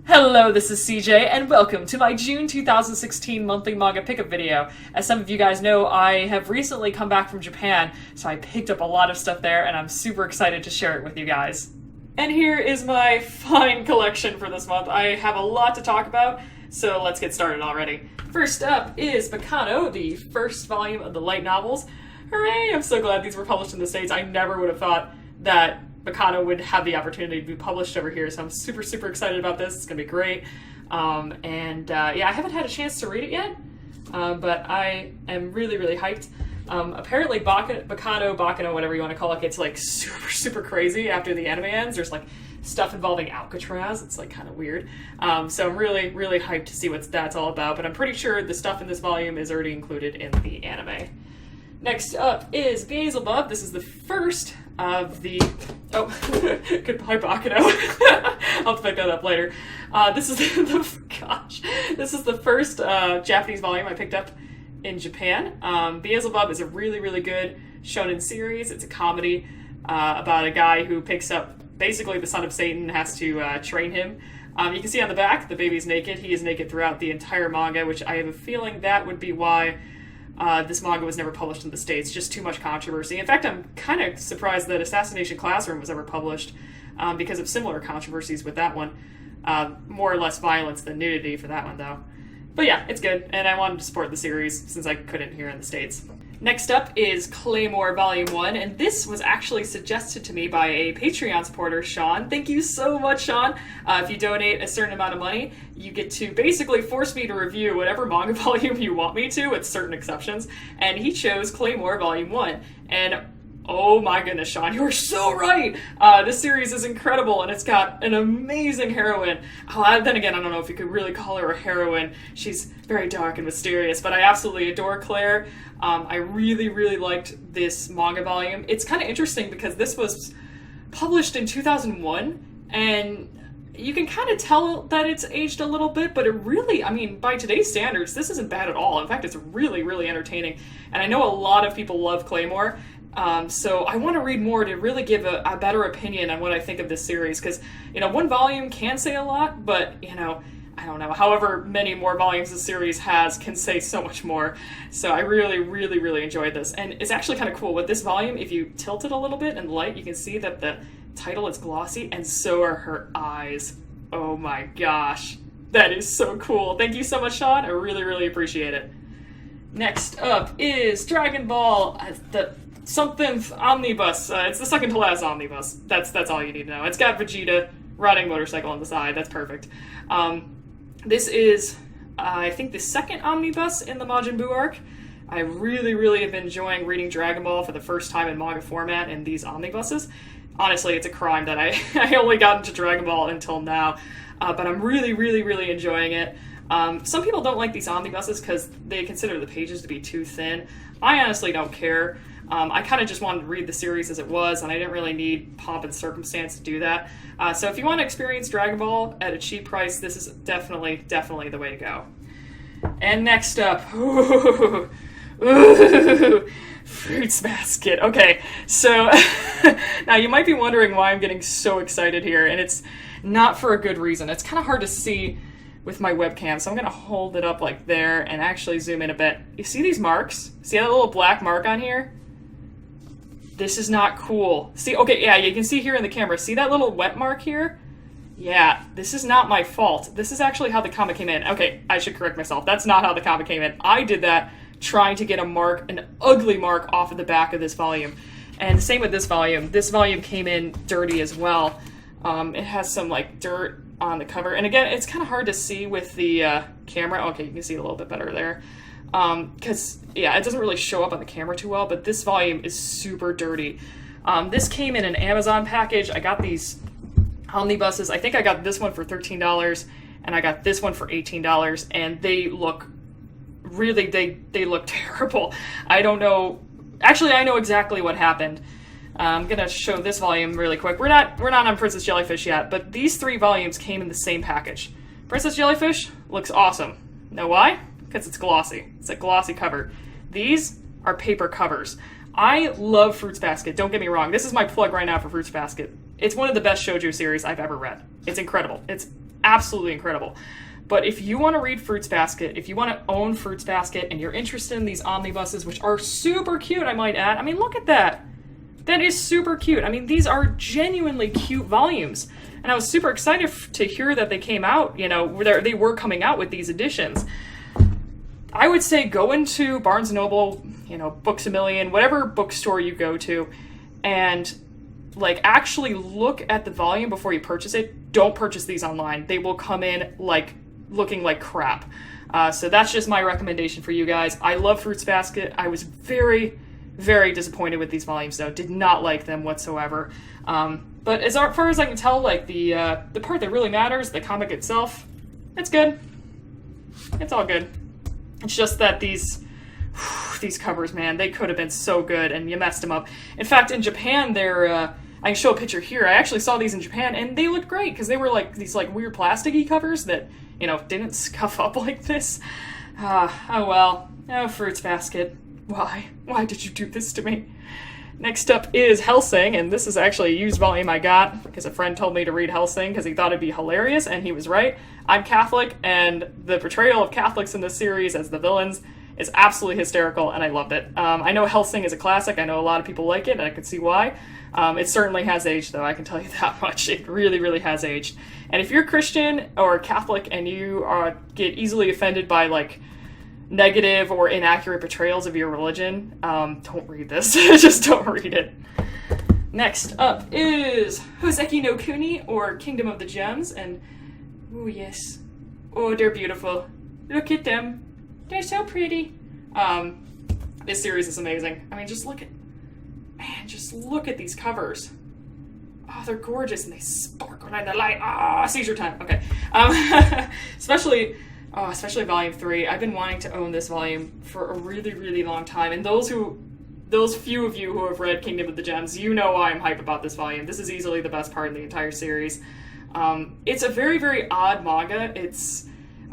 Hello, this is CJ, and welcome to my June 2016 monthly manga pickup video. As some of you guys know, I have recently come back from Japan, so I picked up a lot of stuff there, and I'm super excited to share it with you guys. And here is my fine collection for this month. I have a lot to talk about, so let's get started already. First up is Bakano, the first volume of the light novels. Hooray! I'm so glad these were published in the States. I never would have thought that Manga would have the opportunity to be published over here, so I'm super excited about this. It's gonna be great. Yeah, I haven't had a chance to read it yet, but I am really hyped. Apparently Bakano, whatever you want to call it, gets like super crazy after the anime ends. There's like stuff involving Alcatraz. It's like kind of weird. So I'm really hyped to see what that's all about, but I'm pretty sure the stuff in this volume is already included in the anime. Next up is Beelzebub. This is the first of the... Oh, goodbye, Bakano. I'll have to pick that up later. This is the first Japanese volume I picked up in Japan. Beelzebub is a really good shonen series. It's a comedy about a guy who picks up basically the son of Satan and has to train him. You can see on the back, the baby's naked. He is naked throughout the entire manga, which I have a feeling that would be why this manga was never published in the States. Just too much controversy. In fact, I'm kind of surprised that Assassination Classroom was ever published because of similar controversies with that one. More or less violence than nudity for that one, though. But yeah, it's good, and I wanted to support the series since I couldn't here in the States. Next up is Claymore Volume 1, and this was actually suggested to me by a Patreon supporter, Sean. Thank you so much, Sean. If you donate a certain amount of money, you get to basically force me to review whatever manga volume you want me to, with certain exceptions, and he chose Claymore Volume 1. And oh my goodness, Sean, you're so right! This series is incredible, and it's got an amazing heroine. Then again, I don't know if you could really call her a heroine. She's very dark and mysterious, but I absolutely adore Claire. I really liked this manga volume. It's kind of interesting because this was published in 2001, and you can kind of tell that it's aged a little bit, but it really, I mean, by today's standards, this isn't bad at all. In fact, it's really entertaining, and I know a lot of people love Claymore, so I want to read more to really give a better opinion on what I think of this series, because, one volume can say a lot, but, I don't know, however many more volumes the series has can say so much more. So I really enjoyed this. And it's actually kind of cool. With this volume, if you tilt it a little bit in the light, you can see that the title is glossy, and so are her eyes. Oh my gosh. That is so cool. Thank you so much, Sean. I really appreciate it. Next up is Dragon Ball, the something omnibus. It's the second to last omnibus. That's all you need to know. It's got Vegeta riding a motorcycle on the side. That's perfect. This is, I think, the second omnibus in the Majin Buu arc. I really have been enjoying reading Dragon Ball for the first time in manga format in these omnibuses. Honestly, it's a crime that I only got into Dragon Ball until now, but I'm really enjoying it. Some people don't like these omnibuses because they consider the pages to be too thin. I honestly don't care. I kind of just wanted to read the series as it was, and I didn't really need pomp and circumstance to do that. So if you want to experience Dragon Ball at a cheap price, this is definitely the way to go. And next up, Fruits Basket. Okay, so now you might be wondering why I'm getting so excited here, and it's not for a good reason. It's kind of hard to see with my webcam, so I'm going to hold it up like there and actually zoom in a bit. You see these marks? See that little black mark on here? This is not cool. See, okay, yeah, you can see here in the camera. See that little wet mark here? Yeah, this is not my fault. This is actually how the comic came in. Okay, I should correct myself. That's not how the comic came in. I did that trying to get a mark, an ugly mark, off of the back of this volume. And the same with this volume. This volume came in dirty as well. It has some, like, dirt on the cover. And again, it's kind of hard to see with the camera. Okay, you can see it a little bit better there. Because, yeah, it doesn't really show up on the camera too well, but this volume is super dirty. This came in an Amazon package. I got these omnibuses. I think I got this one for $13, and I got this one for $18, and they look really, they look terrible. I don't know. Actually, I know exactly what happened. I'm gonna show this volume really quick. We're not on Princess Jellyfish yet, but these three volumes came in the same package. Princess Jellyfish looks awesome. Know why? Because it's glossy. It's a glossy cover. These are paper covers. I love Fruits Basket. Don't get me wrong. This is my plug right now for Fruits Basket. It's one of the best shoujo series I've ever read. It's incredible. It's absolutely incredible. But if you want to read Fruits Basket, if you want to own Fruits Basket, and you're interested in these omnibuses, which are super cute, I might add. I mean, look at that. That is super cute. I mean, these are genuinely cute volumes. And I was super excited to hear that they came out, you know, they were coming out with these editions. I would say go into Barnes & Noble, you know, Books A Million, whatever bookstore you go to, and like actually look at the volume before you purchase it. Don't purchase these online. They will come in like looking like crap. So that's just my recommendation for you guys. I love Fruits Basket. I was very, very disappointed with these volumes though. Did not like them whatsoever. But as far as I can tell, like the part that really matters, the comic itself, it's good. It's all good. It's just that these covers, man, they could have been so good, and you messed them up. In fact, in Japan, I can show a picture here. I actually saw these in Japan, and they looked great, because they were like these like weird plasticky covers that, you know, didn't scuff up like this. Oh well. Oh, Fruits Basket. Why? Why did you do this to me? Next up is Hellsing, and this is actually a used volume I got because a friend told me to read Hellsing because he thought it'd be hilarious, and he was right. I'm Catholic, and the portrayal of Catholics in this series as the villains is absolutely hysterical, and I loved it. I know Hellsing is a classic. I know a lot of people like it, and I can see why. It certainly has aged, though. I can tell you that much. It really, really has aged. And if you're Christian or Catholic and you get easily offended by, like, negative or inaccurate portrayals of your religion, don't read this. Just don't read it. Next up is Hoseki no Kuni, or Kingdom of the Gems, and oh yes, oh, they're beautiful. Look at them. They're so pretty. This series is amazing. I mean, just look at these covers. Oh, they're gorgeous, and they sparkle in the light. Ah, seizure time. Okay. Especially volume 3. I've been wanting to own this volume for a really, really long time, and those few of you who have read Kingdom of the Gems, you know why I'm hype about this volume. This is easily the best part in the entire series. It's a very, very odd manga.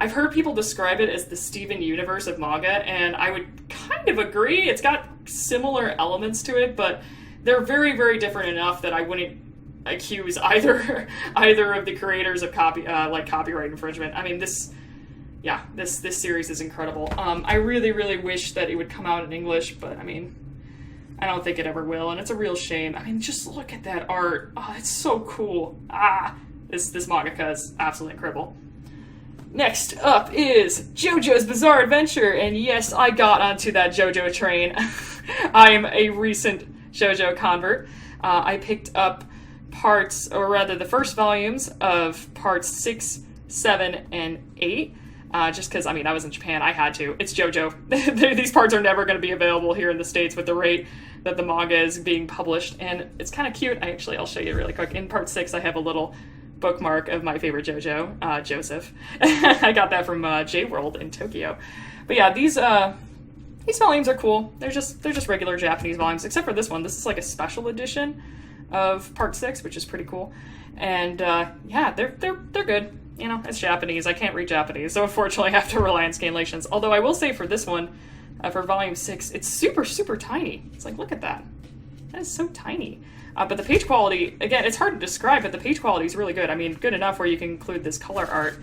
I've heard people describe it as the Steven Universe of manga, and I would kind of agree. It's got similar elements to it, but they're very, very different enough that I wouldn't accuse either of the creators of copyright infringement. I mean, this series is incredible. I really, really wish that it would come out in English, but I mean, I don't think it ever will, and it's a real shame. I mean, just look at that art. Oh, it's so cool. This mangaka is absolutely incredible. Next up is JoJo's Bizarre Adventure, and yes, I got onto that JoJo train. I am a recent JoJo convert. I picked up the first volumes of parts 6, 7, and 8. Just because, I mean, I was in Japan, I had to. It's JoJo. These parts are never going to be available here in the States with the rate that the manga is being published, and it's kind of cute. I'll show you really quick. In part 6, I have a little bookmark of my favorite JoJo, Joseph. I got that from J-World in Tokyo. But yeah, these volumes are cool. They're just regular Japanese volumes, except for this one. This is like a special edition of part 6, which is pretty cool. And yeah, they're good. You know, it's Japanese. I can't read Japanese, so unfortunately I have to rely on scanlations. Although I will say for this one, for volume 6, it's super, super tiny. It's like, look at that. That is so tiny. But the page quality, again, it's hard to describe, but the page quality is really good. I mean, good enough where you can include this color art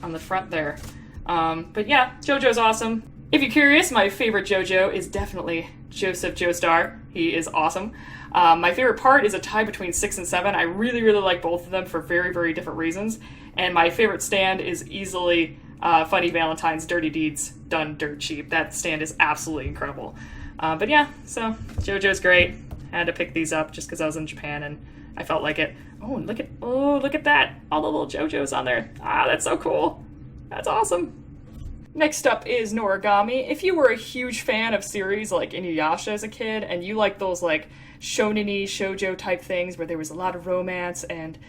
on the front there. But yeah, JoJo's awesome. If you're curious, my favorite JoJo is definitely Joseph Joestar. He is awesome. My favorite part is a tie between 6 and 7. I really, really like both of them for very, very different reasons. And my favorite stand is easily Funny Valentine's Dirty Deeds Done Dirt Cheap. That stand is absolutely incredible. But yeah, so JoJo's great. I had to pick these up just because I was in Japan and I felt like it. Oh, look at that. All the little JoJo's on there. That's so cool. That's awesome. Next up is Noragami. If you were a huge fan of series like Inuyasha as a kid, and you like those like shonen-y shoujo type things where there was a lot of romance and,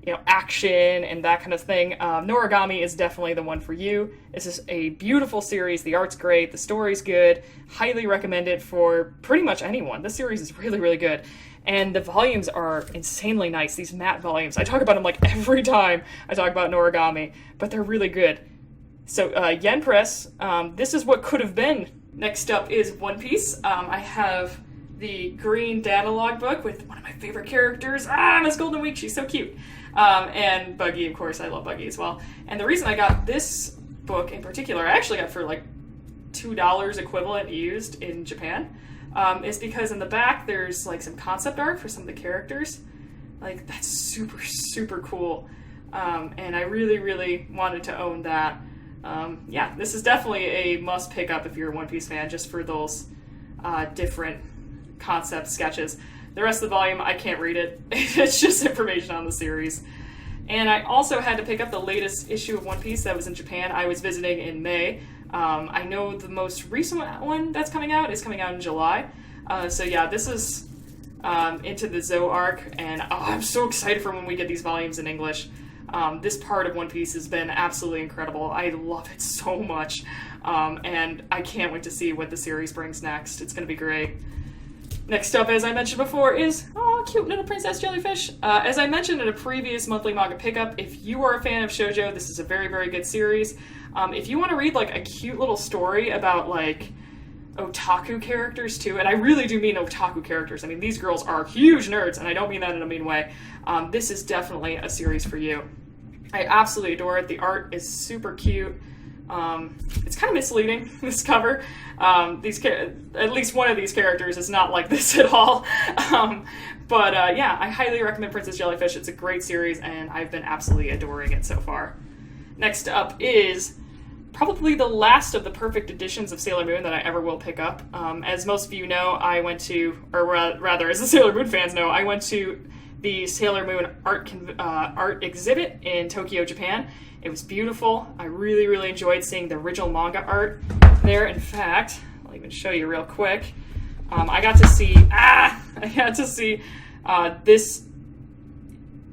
you know, action and that kind of thing, Noragami is definitely the one for you. This is a beautiful series. The art's great. The story's good. Highly recommend it for pretty much anyone. This series is really, really good. And the volumes are insanely nice. These matte volumes. I talk about them like every time I talk about Noragami, but they're really good. So, Yen Press, this is what could have been. Next up is One Piece. I have the green data logbook with one of my favorite characters, Miss Golden Week, she's so cute. And Buggy, of course, I love Buggy as well. And the reason I got this book in particular, I actually got for like $2 equivalent used in Japan, is because in the back there's like some concept art for some of the characters. Like, that's super, super cool. And I really, really wanted to own that. Yeah, this is definitely a must pick up if you're a One Piece fan, just for those different concept sketches. The rest of the volume, I can't read it. It's just information on the series. And I also had to pick up the latest issue of One Piece that was in Japan. I was visiting in May. I know the most recent one that's coming out is coming out in July. So yeah, this is into the Zou arc, and I'm so excited for when we get these volumes in English. This part of One Piece has been absolutely incredible. I love it so much. And I can't wait to see what the series brings next. It's going to be great. Next up, as I mentioned before, is cute little princess jellyfish. As I mentioned in a previous monthly manga pickup, if you are a fan of JoJo, this is a very, very good series. If you want to read like a cute little story about like otaku characters too, and I really do mean otaku characters. I mean, these girls are huge nerds, and I don't mean that in a mean way. This is definitely a series for you. I absolutely adore it. The art is super cute. It's kind of misleading, this cover. At least one of these characters is not like this at all. But yeah, I highly recommend Princess Jellyfish. It's a great series, and I've been absolutely adoring it so far. Next up is probably the last of the perfect editions of Sailor Moon that I ever will pick up. As most of you know, I went to, or rather, as the Sailor Moon fans know, I went to the Sailor Moon art exhibit in Tokyo, Japan. It was beautiful. I really, really enjoyed seeing the original manga art there. In fact, I'll even show you real quick. I got to see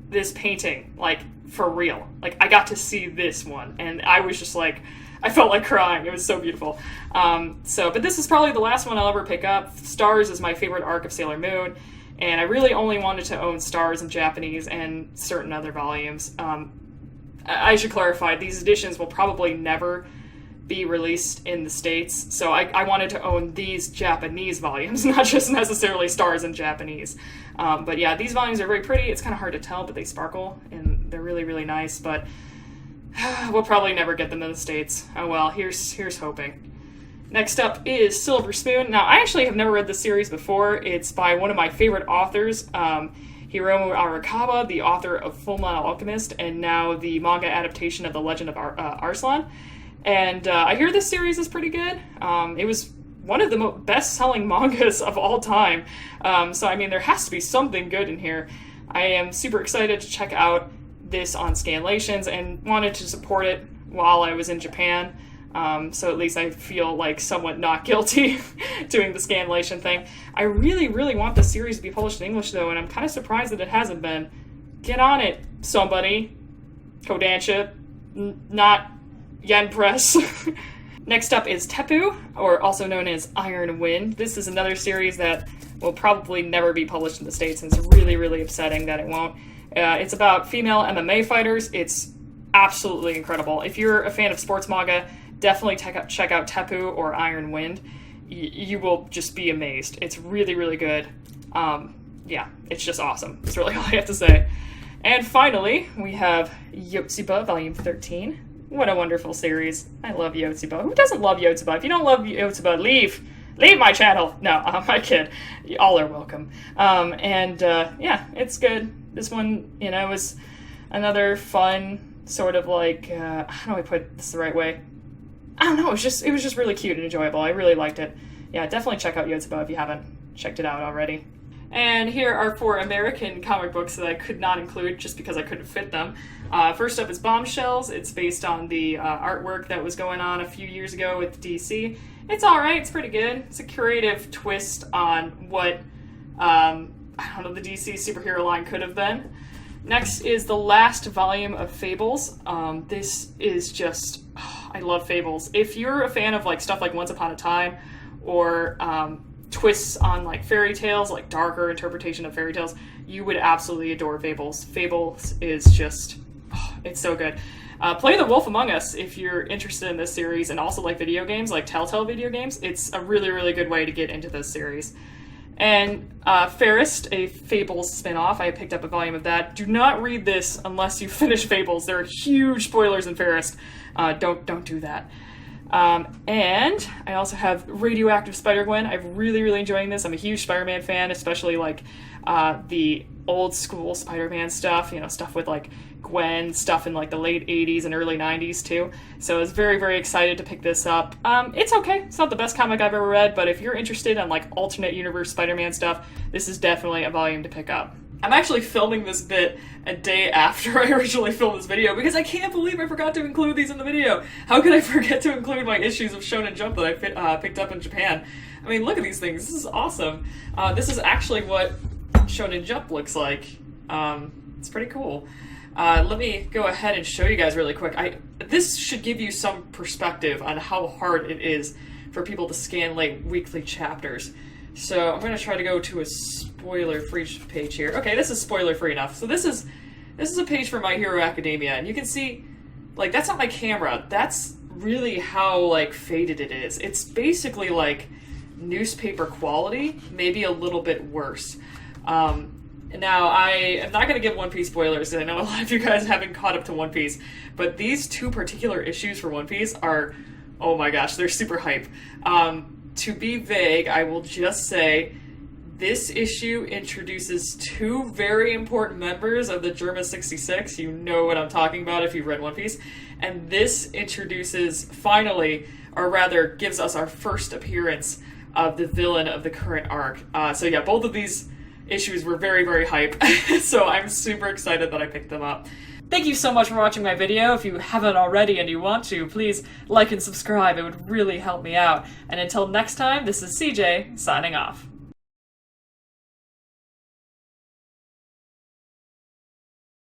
this painting, like, for real. Like, I got to see this one, and I was just like, I felt like crying. It was so beautiful. But this is probably the last one I'll ever pick up. Stars is my favorite arc of Sailor Moon, and I really only wanted to own Stars in Japanese and certain other volumes. I should clarify, these editions will probably never be released in the States, so I wanted to own these Japanese volumes, not just necessarily Stars in Japanese. But yeah, these volumes are very pretty. It's kind of hard to tell, but they sparkle, and they're really, really nice, but we'll probably never get them in the States. Oh well, here's hoping. Next up is Silver Spoon. Now, I actually have never read this series before. It's by one of my favorite authors, Hiromu Arakawa, the author of Fullmetal Alchemist, and now the manga adaptation of The Legend of Arslan. And I hear this series is pretty good. It was one of the best-selling mangas of all time. So, I mean, there has to be something good in here. I am super excited to check out this on Scanlations and wanted to support it while I was in Japan. So at least I feel like somewhat not guilty doing the Scanlation thing. I really, really want the series to be published in English, though, and I'm kind of surprised that it hasn't been. Get on it, somebody. Kodansha. Not Yen Press. Next up is Teppu, or also known as Iron Wind. This is another series that will probably never be published in the States, and it's really, really upsetting that it won't. It's about female MMA fighters. It's absolutely incredible. If you're a fan of sports manga, definitely check out Teppu or Iron Wind. You will just be amazed. It's really, really good. Yeah, it's just awesome. That's really all I have to say. And finally, we have Yotsuba, Volume 13. What a wonderful series. I love Yotsuba. Who doesn't love Yotsuba? If you don't love Yotsuba, leave. Leave my channel. No, I kid. All are welcome. Yeah, it's good. This one, was another fun sort of like, how do I put this the right way? I don't know, it was just really cute and enjoyable. I really liked it. Yeah, definitely check out Yotsuba if you haven't checked it out already. And here are 4 American comic books that I could not include just because I couldn't fit them. First up is Bombshells. It's based on the artwork that was going on a few years ago with DC. It's alright, it's pretty good. It's a creative twist on what, the DC superhero line could have been. Next is the last volume of Fables. This is just, I love Fables. If you're a fan of like stuff like Once Upon a Time, or twists on like fairy tales, like darker interpretation of fairy tales, you would absolutely adore Fables. Fables is just, it's so good. Play The Wolf Among Us if you're interested in this series, and also like video games, like Telltale video games. It's a really, really good way to get into this series. And Fairest, a Fables spin-off, I picked up a volume of that. Do not read this unless you finish Fables. There are huge spoilers in Fairest. Don't do that. And I also have Radioactive Spider-Gwen. I'm really enjoying this. I'm a huge Spider-Man fan, especially like the old school Spider-Man stuff, stuff with like Gwen, stuff in like the late 80s and early 90s too. So I was very excited to pick this up. It's okay. It's not the best comic I've ever read, but if you're interested in like alternate universe Spider-Man stuff, this is definitely a volume to pick up. I'm actually filming this bit a day after I originally filmed this video because I can't believe I forgot to include these in the video. How could I forget to include my issues of Shonen Jump that I picked up in Japan? I mean, look at these things. This is awesome. This is actually what Shonen Jump looks like. It's pretty cool. Let me go ahead and show you guys really quick. This should give you some perspective on how hard it is for people to scan like weekly chapters. So I'm going to try to go to a spoiler-free page here. Okay, this is spoiler-free enough. So this is a page for My Hero Academia, and you can see, like, that's not my camera. That's really how, like, faded it is. It's basically, like, newspaper quality, maybe a little bit worse. Now, I am not going to give One Piece spoilers, because I know a lot of you guys haven't caught up to One Piece, but these two particular issues for One Piece are, oh my gosh, they're super hype. To be vague, I will just say this issue introduces two very important members of the Germa 66. You know what I'm talking about if you've read One Piece. And this introduces, finally, or rather gives us our first appearance of the villain of the current arc. So yeah, both of these issues were very hype. So I'm super excited that I picked them up. Thank you so much for watching my video. If you haven't already and you want to, please like and subscribe. It would really help me out. And until next time, this is CJ, signing off.